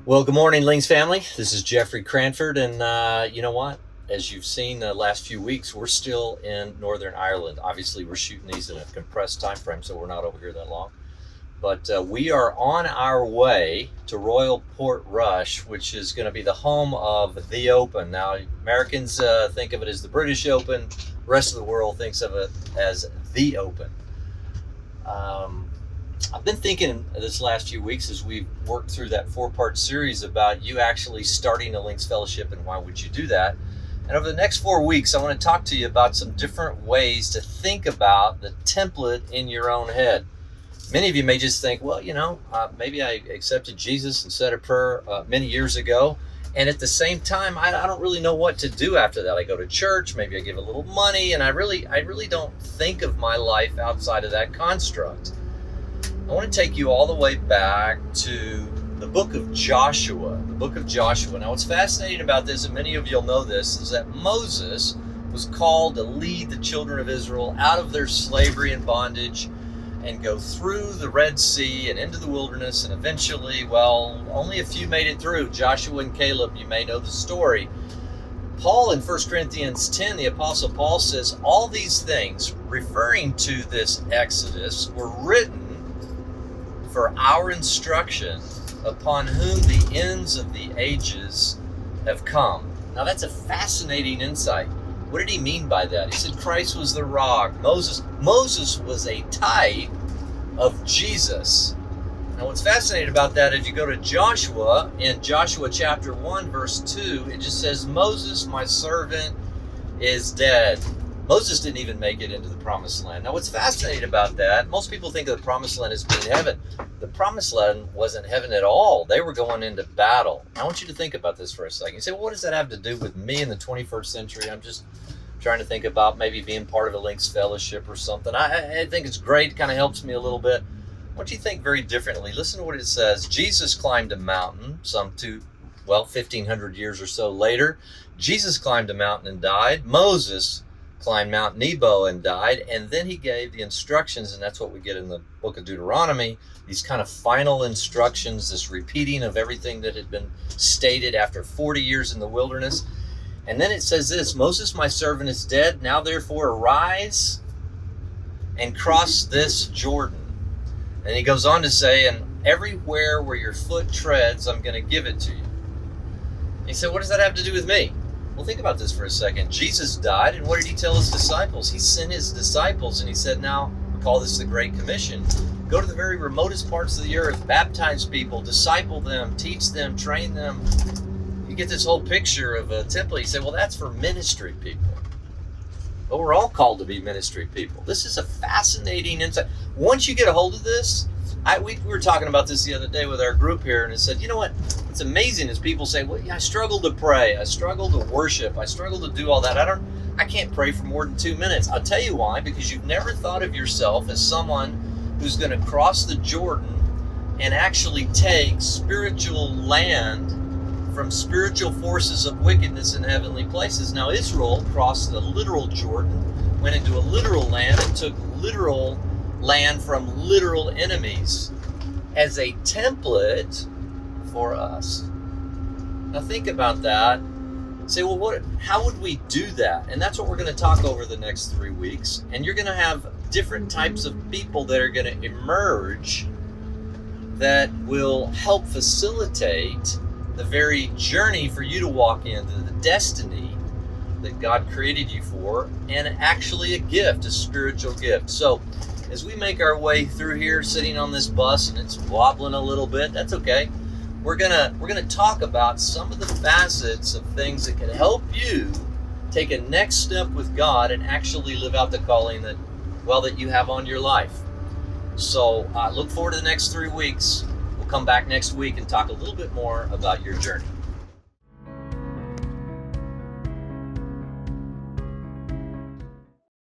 Well, good morning, Lings family. This is Jeffrey Cranford, and you know what? As you've seen the last few weeks, we're still in Northern Ireland. Obviously, we're shooting these in a compressed time frame, so we're not over here that long. But we are on our way to Royal Portrush, which is going to be the home of the Open. Now, Americans think of it as the British Open. The rest of the world thinks of it as the Open. I've been thinking this last few weeks as we've worked through that 4-part series about you actually starting a Links Fellowship and why would you do that. And over the next 4 weeks, I want to talk to you about some different ways to think about the template in your own head. Many of you may just think, well, maybe I accepted Jesus and said a prayer many years ago. And at the same time, I don't really know what to do after that. I go to church, maybe I give a little money, and I really don't think of my life outside of that construct. I want to take you all the way back to the book of Joshua. The book of Joshua. Now, what's fascinating about this, and many of you'll know this, is that Moses was called to lead the children of Israel out of their slavery and bondage and go through the Red Sea and into the wilderness, and eventually, well, only a few made it through. Joshua and Caleb, you may know the story. Paul in 1 Corinthians 10, the Apostle Paul says, all these things, referring to this Exodus, were written for our instruction, upon whom the ends of the ages have come. Now that's a fascinating insight. What did he mean by that? He said Christ was the rock. Moses was a type of Jesus. Now what's fascinating about that, if you go to Joshua, in Joshua chapter 1, verse 2, it just says, Moses, my servant, is dead. Moses didn't even make it into the promised land. Now what's fascinating about that, most people think of the promised land as being heaven. The promised land wasn't heaven at all. They were going into battle. I want you to think about this for a second. You say, well, what does that have to do with me in the 21st century? I'm just trying to think about maybe being part of a Links Fellowship or something. I think it's great. It kind of helps me a little bit. I want you to think very differently. Listen to what it says. Jesus climbed a mountain 1,500 years or so later. Jesus climbed a mountain and died. Moses climbed Mount Nebo and died, and then he gave the instructions, and that's what we get in the book of Deuteronomy, these kind of final instructions, this repeating of everything that had been stated after 40 years in the wilderness. And then it says this, Moses, my servant, is dead. Now therefore arise and cross this Jordan. And he goes on to say, and everywhere where your foot treads, I'm going to give it to you. And he said, what does that have to do with me? Well, think about this for a second. Jesus died, and what did he tell his disciples? He sent his disciples, and he said, now, we call this the Great Commission. Go to the very remotest parts of the earth, baptize people, disciple them, teach them, train them. You get this whole picture of a temple. He said, well, that's for ministry people. But we're all called to be ministry people. This is a fascinating insight. Once you get a hold of this, we were talking about this the other day with our group here, and it said, you know what? It's amazing as people say, well, I struggle to pray, I struggle to worship, I struggle to do all that. I can't pray for more than 2 minutes. I'll tell you why, because you've never thought of yourself as someone who's going to cross the Jordan and actually take spiritual land from spiritual forces of wickedness in heavenly places. Now, Israel crossed the literal Jordan, went into a literal land, and took literal land from literal enemies as a template for us. Now think about that. Say, well, how would we do that? And that's what we're going to talk over the next 3 weeks. And you're going to have different types of people that are going to emerge that will help facilitate the very journey for you to walk into the destiny that God created you for, and actually a gift, a spiritual gift. So as we make our way through here, sitting on this bus, and it's wobbling a little bit, that's okay. We're gonna talk about some of the facets of things that can help you take a next step with God and actually live out the calling that you have on your life. So look forward to the next 3 weeks. We'll come back next week and talk a little bit more about your journey.